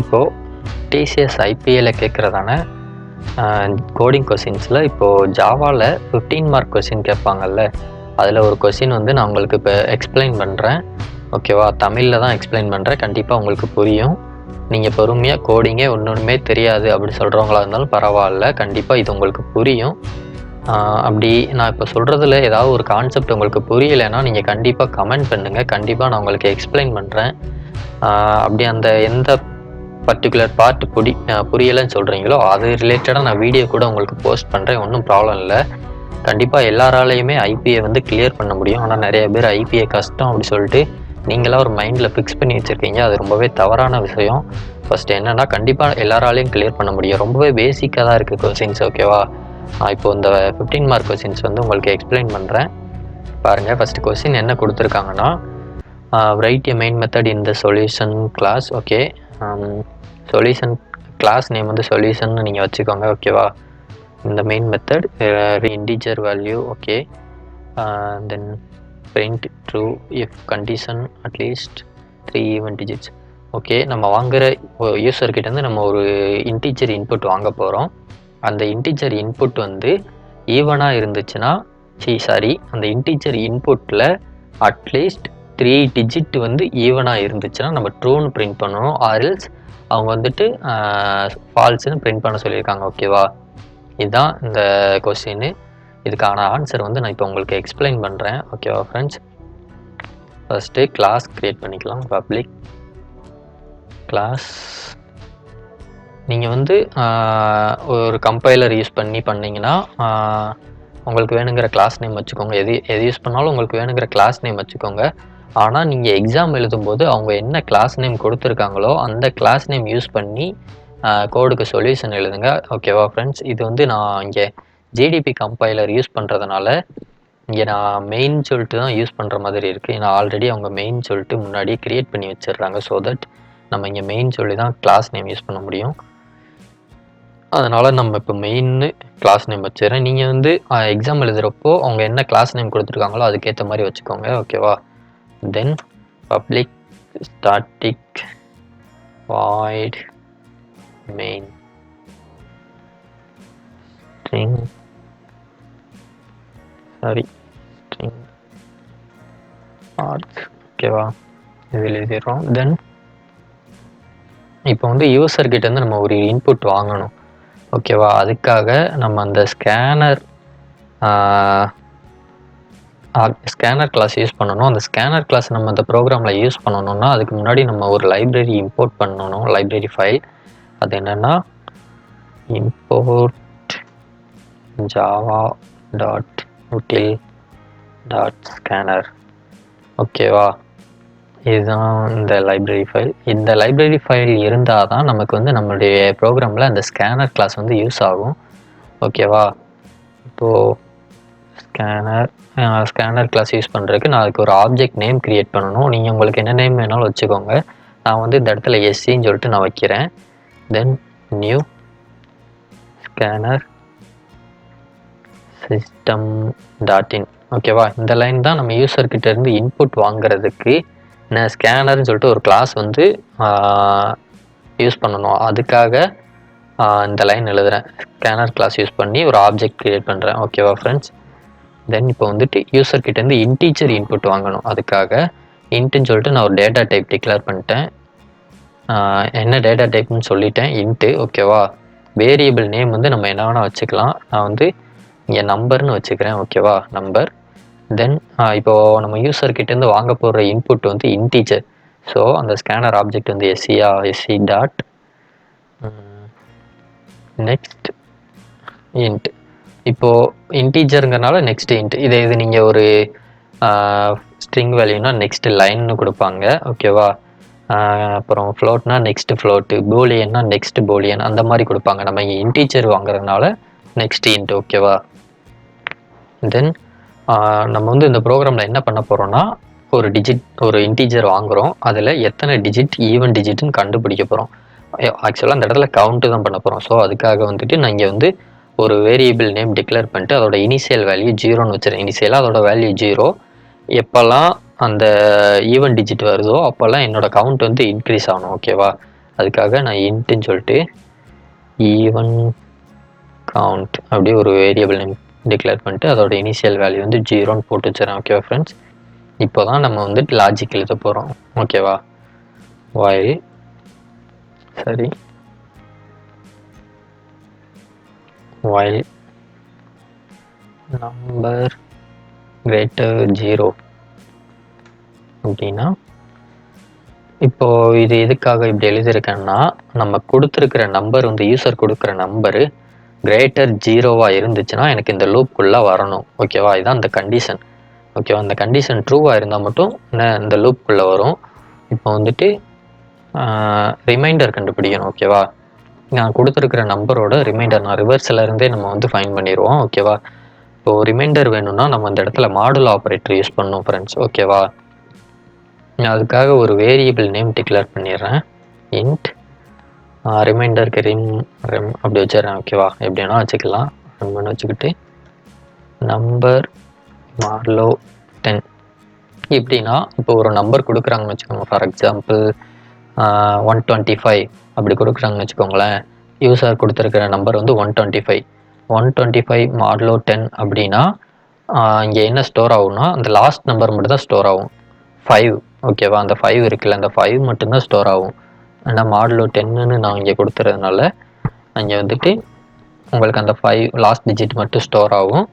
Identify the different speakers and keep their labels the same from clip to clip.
Speaker 1: இப்போது TCS IPAல கேட்குறதான coding கொஸ்டின்ஸில் இப்போது ஜாவாவில் 15 mark question கேட்பாங்கல்ல, அதில் ஒரு கொஸ்டின் வந்து நான் உங்களுக்கு இப்போ எக்ஸ்பிளைன் பண்ணுறேன். ஓகேவா? தமிழில் தான் எக்ஸ்பிளைன் பண்ணுறேன். கண்டிப்பாக உங்களுக்கு புரியும். நீங்கள் பொறுமையாக கோடிங்கே ஒன்றுமே தெரியாது அப்படி சொல்கிறவங்களா இருந்தாலும் பரவாயில்ல, கண்டிப்பாக இது உங்களுக்கு புரியும். அப்படி நான் இப்போ சொல்கிறதுல ஏதாவது ஒரு கான்செப்ட் உங்களுக்கு புரியலைன்னா நீங்கள் கண்டிப்பாக கமெண்ட் பண்ணுங்கள். கண்டிப்பாக நான் உங்களுக்கு எக்ஸ்பிளைன் பண்ணுறேன். அப்படி அந்த எந்த பர்டிகுலர் பார்ட் புரியலைன்னு சொல்கிறீங்களோ அது ரிலேட்டடாக நான் வீடியோ கூட உங்களுக்கு போஸ்ட் பண்ணுறேன். ஒன்றும் ப்ராப்ளம் இல்லை. கண்டிப்பாக எல்லாராலையுமே ஐபிஏ வந்து கிளியர் பண்ண முடியும். ஆனால் நிறைய பேர் ஐபிஏ கஷ்டம் அப்படி சொல்லிட்டு நீங்களாம் ஒரு மைண்டில் ஃபிக்ஸ் பண்ணி வச்சுருக்கீங்க. அது ரொம்பவே தவறான விஷயம். ஃபஸ்ட்டு என்னென்னா, கண்டிப்பாக எல்லாராலையும் கிளியர் பண்ண முடியும். ரொம்பவே பேசிக்காக தான் இருக்குது கொஸ்டின்ஸ். ஓகேவா? நான் இப்போது இந்த 15 மார்க் கொஸ்டின்ஸ் வந்து உங்களுக்கு எக்ஸ்பிளைன் பண்ணுறேன். பாருங்கள், ஃபஸ்ட்டு கொஸ்டின் என்ன கொடுத்துருக்காங்கன்னா, write a main method in the solution class. Okay, solution class name வந்து சொல்யூஷன் நீங்கள் வச்சுக்கோங்க. ஓகேவா? இந்த main method integer value. Okay, then print true if condition at least 3 even digits. Okay, நம்ம வாங்குகிற யூசர்கிட்டேருந்து நம்ம ஒரு இன்டிஜர் இன்புட் வாங்க போகிறோம். அந்த இன்டிஜர் இன்புட் வந்து ஈவனாக இருந்துச்சுன்னா அந்த இன்டிஜர் இன்புட்டில் அட்லீஸ்ட் 3 டிஜிட் வந்து ஈவனாக இருந்துச்சுன்னா நம்ம ட்ரூன்னு பிரிண்ட் பண்ணணும். ஆர்எல்ஸ் அவங்க வந்துட்டு ஃபால்ஸ்ன்னு பிரிண்ட் பண்ண சொல்லியிருக்காங்க. ஓகேவா? இதுதான் இந்த கொஸ்டின். இதுக்கான ஆன்சர் வந்து நான் இப்போ உங்களுக்கு எக்ஸ்பிளைன் பண்ணுறேன். ஓகேவா ஃப்ரெண்ட்ஸ்? ஃபஸ்ட்டு கிளாஸ் க்ரியேட் பண்ணிக்கலாம். Public class. நீங்கள் வந்து ஒரு கம்பைலர் யூஸ் பண்ணிங்கன்னா உங்களுக்கு வேணுங்கிற கிளாஸ் நேம் வச்சுக்கோங்க. எது யூஸ் பண்ணாலும் உங்களுக்கு வேணுங்கிற கிளாஸ் நேம் வச்சுக்கோங்க. ஆனால் நீங்கள் எக்ஸாம் எழுதும்போது அவங்க என்ன கிளாஸ் நேம் கொடுத்துருக்காங்களோ அந்த கிளாஸ் நேம் யூஸ் பண்ணி கோடுக்கு சொல்யூஷன் எழுதுங்க. ஓகேவா ஃப்ரெண்ட்ஸ்? இது வந்து நான் இங்கே ஜிடிபி கம்பைலர் யூஸ் பண்ணுறதுனால இங்கே நான் மெயின் சொல்லிட்டு தான் யூஸ் பண்ணுற மாதிரி இருக்குது. நான் ஆல்ரெடி அவங்க மெயின் சொல்லிட்டு முன்னாடியே க்ரியேட் பண்ணி வச்சிடுறாங்க. ஸோ தட் நம்ம இங்கே மெயின் சொல்லி தான் கிளாஸ் நேம் யூஸ் பண்ண முடியும். அதனால் நம்ம இப்போ மெயின்னு கிளாஸ் நேம் வச்சிடுறேன். நீங்கள் வந்து எக்ஸாம் எழுதுகிறப்போ அவங்க என்ன கிளாஸ் நேம் கொடுத்துருக்காங்களோ அதுக்கேற்ற மாதிரி வச்சுக்கோங்க. ஓகேவா? Then public static void main string string arg. ஓகேவா? இதில் எழுதிடுறோம். தென் இப்போ வந்து யூசர்கிட்டேருந்து நம்ம ஒரு இன்புட் வாங்கணும். ஓகேவா? அதுக்காக நம்ம அந்த ஸ்கேனர் கிளாஸ் யூஸ் பண்ணணும். அந்த ஸ்கேனர் கிளாஸ் நம்ம அந்த ப்ரோக்ராமில் யூஸ் பண்ணணும்னா அதுக்கு முன்னாடி நம்ம ஒரு லைப்ரரி இம்போர்ட் பண்ணணும். Library file. அது என்னென்னா import java.util.scanner. ஓகேவா? இதுதான் இந்த லைப்ரரி ஃபைல். இந்த லைப்ரரி ஃபைல் இருந்தால் தான் நமக்கு வந்து நம்மளுடைய ப்ரோக்ராமில் அந்த ஸ்கேனர் கிளாஸ் வந்து யூஸ் ஆகும். ஓகேவா? இப்போது ஸ்கேனர் கிளாஸ் யூஸ் பண்ணுறதுக்கு நான் அதுக்கு ஒரு ஆப்ஜெக்ட் நேம் க்ரியேட் பண்ணணும். நீங்கள் உங்களுக்கு என்ன நேம் வேணாலும் வச்சுக்கோங்க. நான் வந்து இந்த இடத்துல எஸ்சின்னு சொல்லிட்டு நான் வைக்கிறேன். தென் நியூ ஸ்கேனர் சிஸ்டம் டாட்-இன். ஓகேவா? இந்த லைன் தான் நம்ம யூசர்கிட்ட இருந்து இன்புட் வாங்குறதுக்கு நான் ஸ்கேனர்னு சொல்லிட்டு ஒரு கிளாஸ் வந்து யூஸ் பண்ணணும். அதுக்காக இந்த லைன் எழுதுகிறேன். ஸ்கேனர் கிளாஸ் யூஸ் பண்ணி ஒரு ஆப்ஜெக்ட் க்ரியேட் பண்ணுறேன். ஓகேவா ஃப்ரெண்ட்ஸ்? தென் இப்போ வந்துட்டு யூசர்கிட்டேருந்து இன்டீஜர் இன்புட் வாங்கணும். அதுக்காக இன்ட்டுன்னு சொல்லிட்டு நான் ஒரு டேட்டா டைப் டிக்ளேர் பண்ணிட்டேன். என்ன டேட்டா டைப்னு சொல்லிட்டேன், இன்ட்டு. ஓகேவா? வேரியபிள் நேம் வந்து நம்ம என்ன வேணால் வச்சுக்கலாம். நான் வந்து இங்கே நம்பர்னு வச்சுக்கிறேன். ஓகேவா? நம்பர். தென் இப்போது நம்ம யூசர்கிட்டேருந்து வாங்க போகிற இன்புட் வந்து இன்டீஜர். ஸோ அந்த ஸ்கேனர் ஆப்ஜெக்ட் வந்து எஸ்சி டாட் நெக்ஸ்ட் இன்ட். இப்போது இன்டீஜருங்கிறனால நெக்ஸ்ட் இன்ட். இது நீங்கள் ஒரு ஸ்ட்ரிங் வேல்யூனா நெக்ஸ்ட் லைன்னு கொடுப்பாங்க. ஓகேவா? அப்புறம் ஃப்ளோட்னா நெக்ஸ்ட் ஃப்ளோட்டு, போலியன்னா நெக்ஸ்ட் போலியன், அந்த மாதிரி கொடுப்பாங்க. நம்ம இங்கே இன்டீஜர் வாங்குறதுனால நெக்ஸ்ட் இன்ட். ஓகேவா? தென் நம்ம வந்து இந்த ப்ரோக்ராமில் என்ன பண்ண போகிறோம்னா ஒரு இன்டீஜர் வாங்குகிறோம். அதில் எத்தனை டிஜிட் ஈவன் டிஜிட்னு கண்டுபிடிக்க போகிறோம். ஆக்சுவலாக அந்த இடத்துல கவுண்ட்டு தான் பண்ண போகிறோம். ஸோ அதுக்காக வந்துட்டு நான் இங்கே வந்து ஒரு வேரியபிள் நேம் டிக்ளேர் பண்ணிட்டு அதோட இனிஷியல் வேல்யூ 0ன்னு வச்சுருக்கேன். இனிஷியலாக அதோட வேல்யூ 0. எப்போல்லாம் அந்த ஈவன் டிஜிட் வருதோ அப்போல்லாம் என்னோட கவுண்ட் வந்து இன்க்ரீஸ் ஆகணும். ஓகேவா? அதுக்காக நான் இன்ட்டுன்னு சொல்லிட்டு ஈவன் கவுண்ட் அப்படியே ஒரு வேரியபிள் நேம் டிக்ளேர் பண்ணிட்டு அதோட இனிஷியல் வேல்யூ வந்து 0ன்னு போட்டு வச்சுறேன். ஓகேவா ஃப்ரெண்ட்ஸ், இப்போ தான் நம்ம வந்துட்டு லாஜிக் எழுத போகிறோம். ஓகேவா, while while நம்பர் கிரேட்டர் 0 அப்படின்னா, இப்போ இது எதுக்காக இப்படி எழுதியிருக்கேன்னா, நம்ம கொடுத்துருக்கிற நம்பர் வந்து யூசர் கொடுக்குற நம்பரு கிரேட்டர் 0வா இருந்துச்சுன்னா எனக்கு இந்த லூப்புக்குள்ளே வரணும். ஓகேவா, இதுதான் இந்த கண்டிஷன். ஓகேவா, இந்த கண்டிஷன் ட்ரூவாக இருந்தால் மட்டும் இந்த லூப்புக்குள்ளே வரும். இப்போ வந்துட்டு ரிமைண்டர் கண்டுபிடிக்கணும். ஓகேவா, நான் கொடுத்துருக்கிற நம்பரோட ரிமைண்டர் நான் ரிவர்ஸில் இருந்தே நம்ம வந்து ஃபைண்ட் பண்ணிடுவோம். ஓகேவா, இப்போ ரிமைண்டர் வேணும்னா நம்ம இந்த இடத்துல மாடுலோ ஆப்ரேட்டர் யூஸ் பண்ணணும் ஃப்ரெண்ட்ஸ். ஓகேவா, நான் அதுக்காக ஒரு வேரியபிள் நேம் டிக்ளேர் பண்ணிடுறேன். இன்ட் ரிமைண்டருக்கு ரிம் அப்படி வச்சிடுறேன். ஓகேவா, எப்படின்னா வச்சுக்கலாம். ரிம் வச்சுக்கிட்டு நம்பர் மாடுலோ 10. எப்படின்னா, இப்போ ஒரு நம்பர் கொடுக்குறாங்கன்னு வச்சுக்கோங்க. ஃபார் எக்ஸாம்பிள் 125 அப்படி கொடுக்குறாங்கன்னு வச்சுக்கோங்களேன். யூசர் கொடுத்துருக்கிற நம்பர் வந்து 125 மாடுலோ 10 அப்படின்னா இங்கே என்ன ஸ்டோர் ஆகும்னா அந்த லாஸ்ட் நம்பர் மட்டும் தான் ஸ்டோர் ஆகும், 5. ஓகேவா, அந்த 5 இருக்குல்ல, அந்த 5 மட்டும்தான் ஸ்டோர் ஆகும். ஆனால் மாடுலோ 10ன்னு நான் இங்கே கொடுத்துறதுனால அங்கே வந்துட்டு உங்களுக்கு அந்த 5 லாஸ்ட் டிஜிட் மட்டும் ஸ்டோர் ஆகும்.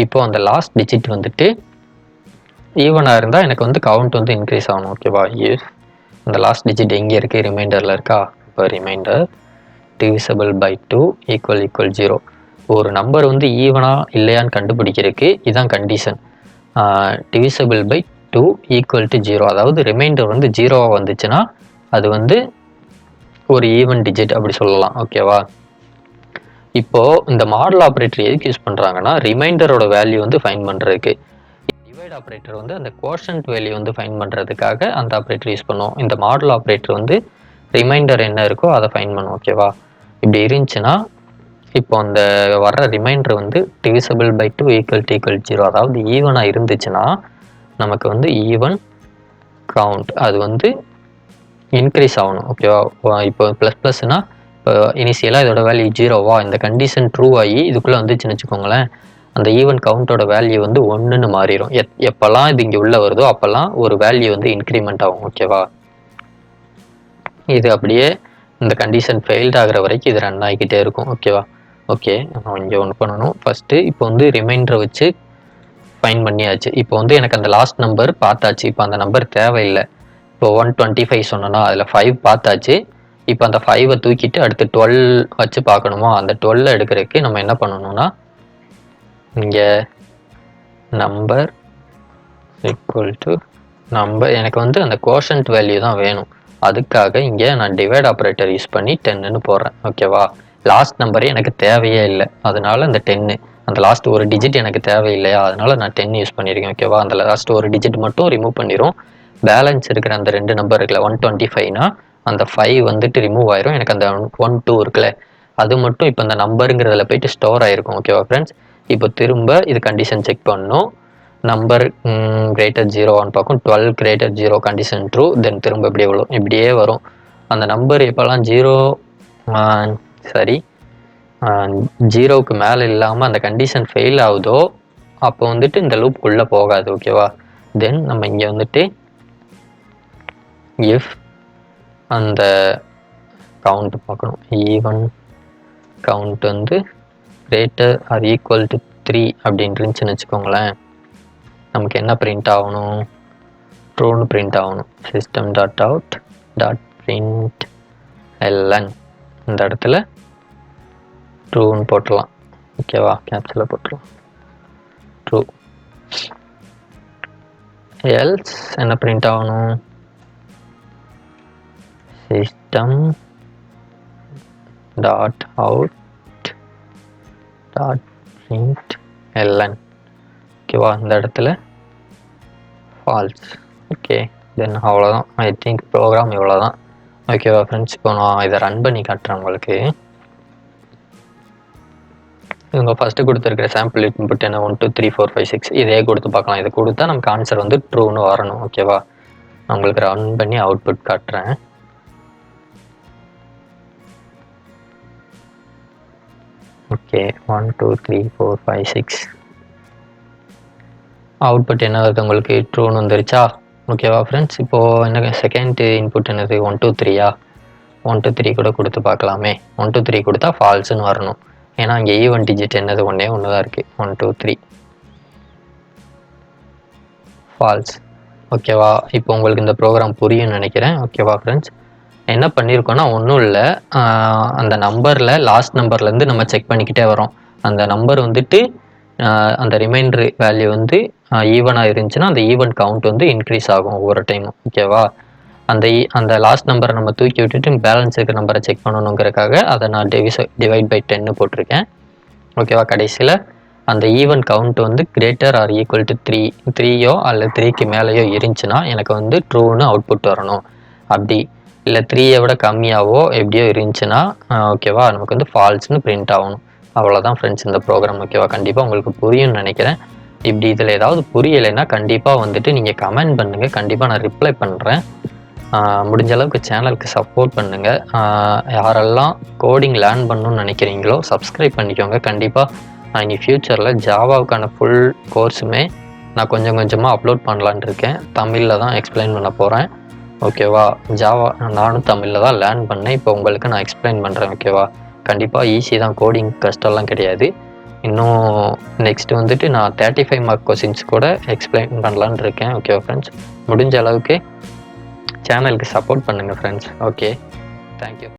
Speaker 1: இப்போ அந்த லாஸ்ட் டிஜிட் வந்துட்டு ஈவனாக இருந்தால் எனக்கு வந்து கவுண்ட் வந்து இன்க்ரீஸ் ஆகணும். ஓகேவா, அந்த லாஸ்ட் டிஜிட் எங்கே இருக்குது, ரிமைண்டரில் இருக்கா. இப்போ ரிமைண்டர் டிவிசபிள் பை 2 ஈக்குவல் 0. ஒரு நம்பர் வந்து ஈவனா இல்லையான்னு கண்டுபிடிக்கிறதுக்கு இதுதான் condition. Divisible by 2 equal to 0, அதாவது ரிமைண்டர் வந்து 0வாக வந்துச்சுன்னா அது வந்து ஒரு ஈவன் டிஜிட் அப்படி சொல்லலாம். ஓகேவா, இப்போது இந்த மாடல் ஆப்ரேட்டர் எதுக்கு யூஸ் பண்ணுறாங்கன்னா ரிமைண்டரோட வேல்யூ வந்து ஃபைண்ட் பண்ணுறதுக்கு. டிவைட் ஆப்ரேட்டர் வந்து அந்த கோஷன்ட் வேல்யூ வந்து ஃபைண்ட் பண்ணுறதுக்காக அந்த ஆப்ரேட்டர் யூஸ் பண்ணுவோம். இந்த மாடல் ஆப்ரேட்டர் வந்து ரிமைண்டர் என்ன இருக்கோ அதை ஃபைண்ட் பண்ணும். ஓகேவா, இப்படி இருந்துச்சுன்னா இப்போ அந்த வர்ற ரிமைண்டர் வந்து டிவிசபிள் பை 2 ஈக்குவல் 0, அதாவது ஈவனாக இருந்துச்சுன்னா நமக்கு வந்து ஈவன் கவுண்ட் அது வந்து இன்க்ரீஸ் ஆகணும். ஓகேவா, இப்போ ++னா இப்போ இனிஷியலாக இதோட வேல்யூ 0வா, இந்த கண்டிஷன் ட்ரூ ஆகி இதுக்குள்ளே வந்துச்சுன்னு வச்சுக்கோங்களேன், அந்த ஈவன் கவுண்டோட வேல்யூ வந்து 1ன்னு மாறிடும். எப்போல்லாம் இது இங்கே உள்ளே வருதோ அப்போல்லாம் ஒரு வேல்யூ வந்து இன்க்ரிமெண்ட் ஆகும். ஓகேவா, இது அப்படியே இந்த கண்டிஷன் ஃபெயில்ட் ஆகிற வரைக்கும் இது ரன் ஆகிக்கிட்டே இருக்கும். ஓகேவா, ஓகே, நான் இங்கே ஒன்று பண்ணணும். ஃபஸ்ட்டு இப்போ வந்து ரிமைண்டரை வச்சு ஃபைண்ட் பண்ணியாச்சு. இப்போ வந்து எனக்கு அந்த லாஸ்ட் நம்பர் பார்த்தாச்சு. இப்போ அந்த நம்பர் தேவையில்லை. இப்போ 125 சொன்னோன்னா அதில் 5 பார்த்தாச்சு. இப்போ அந்த 5 தூக்கிட்டு அடுத்து 12 வச்சு பார்க்கணுமா, அந்த 12 எடுக்கிறதுக்கு நம்ம என்ன பண்ணணும்னா இங்கே நம்பர் ஈக்குவல் டு நம்பர், எனக்கு வந்து அந்த கோஷன்ட் வேல்யூ தான் வேணும். அதுக்காக இங்கே நான் டிவைட் ஆப்ரேட்டர் யூஸ் பண்ணி 10ன்னு போடுறேன். ஓகேவா, லாஸ்ட் நம்பரே எனக்கு தேவையே இல்லை, அதனால அந்த 10 அந்த லாஸ்ட் ஒரு டிஜிட் எனக்கு தேவையில்லையா, அதனால நான் 10 யூஸ் பண்ணியிருக்கேன். ஓகேவா, அந்த லாஸ்ட் ஒரு டிஜிட் மட்டும் ரிமூவ் பண்ணிடும். பேலன்ஸ் இருக்கிற அந்த 2 நம்பர் இருக்குல்ல, 125னா அந்த 5 வந்துட்டு ரிமூவ் ஆயிரும். எனக்கு அந்த 1 2 இருக்குல்ல அது மட்டும் இப்போ அந்த நம்பருங்கிறதுல போயிட்டு ஸ்டோர் ஆகிருக்கும். ஓகேவா ஃப்ரெண்ட்ஸ், இப்போ திரும்ப இது கண்டிஷன் செக் பண்ணணும். நம்பர் கிரேட்டர் 0வான்னு பார்க்கும், 12 கிரேட்டர் 0 கண்டிஷன் ட்ரூ. தென் திரும்ப இப்படியே வரும். அந்த நம்பர் எப்போல்லாம் 0க்கு மேலே இல்லாமல் அந்த கண்டிஷன் ஃபெயில் ஆகுதோ அப்போ வந்துட்டு இந்த லூப்புக்குள்ளே போகாது. ஓகேவா, தென் நம்ம இங்கே வந்துட்டு இஃப் அந்த கவுண்ட் பார்க்கணும், ஈவன் கவுண்ட் வந்து கிரேட்டர் ஆர் ஈக்குவல் டு 3 அப்படின்னு இருந்துச்சுன்னு வச்சுக்கோங்களேன், நமக்கு என்ன பிரிண்ட் ஆகணும், ட்ரூன்னு பிரிண்ட் ஆகணும். System dot out dot print L N இந்த இடத்துல ட்ரூன்னு போட்டுடலாம். ஓகேவா, கேப்ஸில் போட்டுடலாம் ட்ரூ. எல்ஸ் என்ன பிரிண்ட் ஆகணும், system dot out dot print L N. ஓகேவா, இந்த இடத்துல ஃபால்ஸ். ஓகே, தென் அவ்வளோதான். ஐ திங்க் ப்ரோக்ராம் இவ்வளோ தான். ஓகேவா ஃப்ரெண்ட்ஸ், இப்போ நான் இதை ரன் பண்ணி காட்டுறேன் உங்களுக்கு. இவங்க ஃபஸ்ட்டு கொடுத்துருக்கிற சாம்பிள் இன்புட் என்ன 1 2 3 4 5 6 இதே கொடுத்து பார்க்கலாம். இதை கொடுத்தா நமக்கு ஆன்சர் வந்து ட்ரூன்னு வரணும். ஓகேவா, நான் உங்களுக்கு ரன் பண்ணி அவுட்புட் காட்டுறேன். ஓகே 1 2 3 4 5 6 அவுட்புட் என்ன வருது உங்களுக்கு ட்ரூன்னு வந்துருச்சா? ஓகேவா ஃப்ரெண்ட்ஸ்? இப்போது என்ன செகண்ட் இன்புட் என்னது 1 2 3யா? 1 2 3 கூட கொடுத்து பார்க்கலாமே. 1 2 3 கொடுத்தா ஃபால்ஸுன்னு வரணும். ஏன்னா இங்கே ஈவன் டிஜிட் என்னது ஒன்றே ஒன்று தான் இருக்குது. 1 2 3 ஃபால்ஸ். ஓகேவா? இப்போ உங்களுக்கு இந்த ப்ரோக்ராம் புரியும்னு நினைக்கிறேன். ஓகேவா ஃப்ரெண்ட்ஸ்? என்ன பண்ணியிருக்கோன்னா ஒன்றும் இல்லை, அந்த நம்பரில் லாஸ்ட் நம்பர்லேருந்து நம்ம செக் பண்ணிக்கிட்டே வரோம். அந்த நம்பர் வந்துட்டு அந்த ரிமைண்டர் வேல்யூ வந்து ஈவனாக இருந்துச்சுன்னா அந்த ஈவன் கவுண்ட் வந்து இன்க்ரீஸ் ஆகும் ஒவ்வொரு டைமும். ஓகேவா? அந்த லாஸ்ட் நம்பரை நம்ம தூக்கி விட்டுட்டு பேலன்ஸ் இருக்கிற நம்பரை செக் பண்ணணுங்கிறதுக்காக அதை நான் டிவைட் பை 10 போட்டிருக்கேன். ஓகேவா? கடைசியில் அந்த ஈவன் கவுண்ட் வந்து கிரேட்டர் ஆர் ஈக்குவல் டு 3யோ அல்லது 3க்கு மேலேயோ இருந்துச்சுன்னா எனக்கு வந்து ட்ரூன்னு அவுட்புட் வரணும். அப்படி இல்லை 3யை விட கம்மியாகவோ எப்படியோ இருந்துச்சுன்னா ஓகேவா நமக்கு வந்து ஃபால்ஸ்னு பிரிண்ட் ஆகணும். அவ்வளோதான் ஃப்ரெண்ட்ஸ் இந்த ப்ரோக்ராம். ஓகேவா? கண்டிப்பாக உங்களுக்கு புரியும்னு நினைக்கிறேன். இப்படி இதில் ஏதாவது புரியலைன்னா கண்டிப்பாக வந்துட்டு நீங்கள் கமெண்ட் பண்ணுங்கள். கண்டிப்பாக நான் ரிப்ளை பண்ணுறேன். முடிஞ்ச அளவுக்கு சேனலுக்கு சப்போர்ட் பண்ணுங்கள். யாரெல்லாம் கோடிங் லேர்ன் பண்ணணும்னு நினைக்கிறீங்களோ சப்ஸ்கிரைப் பண்ணிக்கோங்க. கண்டிப்பாக இனி ஃப்யூச்சரில் ஜாவாவுக்கான ஃபுல் கோர்ஸுமே நான் கொஞ்சம் கொஞ்சமாக அப்லோட் பண்ணலான்ட்டு இருக்கேன். தமிழில் தான் எக்ஸ்பிளைன் பண்ண போகிறேன். ஓகேவா? ஜாவா நானும் தமிழில் தான் லேர்ன் பண்ணேன். இப்போ உங்களுக்கு நான் எக்ஸ்பிளைன் பண்ணுறேன். ஓகேவா? கண்டிப்பாக ஈஸி தான், கோடிங் கஷ்டம்லாம் கிடையாது. இன்னும் நெக்ஸ்ட்டு வந்துட்டு நான் 35 மார்க் கொஸ்டின்ஸ் கூட எக்ஸ்பிளைன் பண்ணலான்னு இருக்கேன். ஓகேவா ஃப்ரெண்ட்ஸ்? முடிஞ்ச அளவுக்கு சேனலுக்கு சப்போர்ட் பண்ணுங்கள் ஃப்ரெண்ட்ஸ். Okay, thank you.